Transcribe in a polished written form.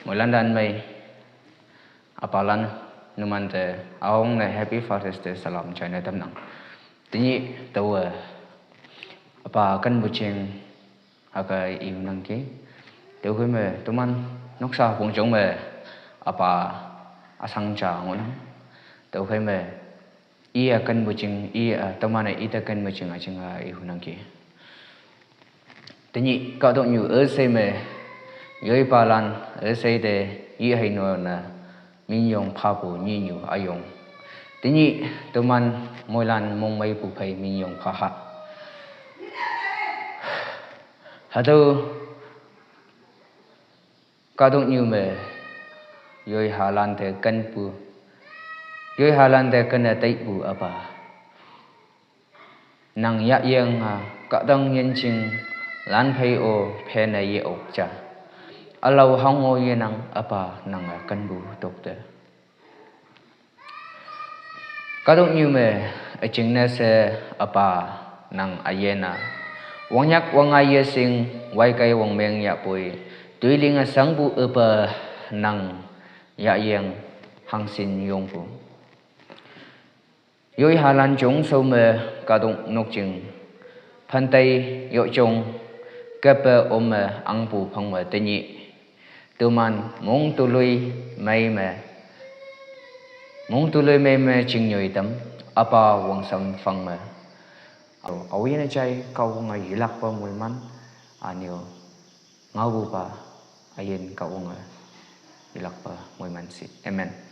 Mỗi lần đàn mày apalan numante aong ne happy Father's Day salam china tam nang tini tawa apa kan bucing aka yêu nang ki teu khoi me tuman noksa pung chong me apa asang cha ngon teu khoi me ia kan bucing ia tamane ita kan bucing achinga yêu nang ki tini ka dong yu ơ se me yoi palan ơ se de i hai no na min yong pha bu ni nyu ayong tini tuman moilan mong mai pu phai min yong pha ha hado ka dong yu me yoi halan de kan pu yoi halan de kan tai pu apa nang ya yang ka dong yen ching lan phai o phe na ye ok cha alau hong o ye nang apa nang kan bu tok de ka dong yu me ching na se apa nang ayena wang yak wang ay sing wai kai wang meng ya pui tui ling sang bu apa nang ya yang hang sin yong pu yoi halan chung so me ka dong nok ching phan tai yo chung ka pe om ang pu phang me te ni tu man mong tu lui mai me ching nhoi tam apa wang sam phang me au yen chai kau ngai hilak pa mul man anio ngau bu pa ayen kau ngai hilak pa mul man sit amen.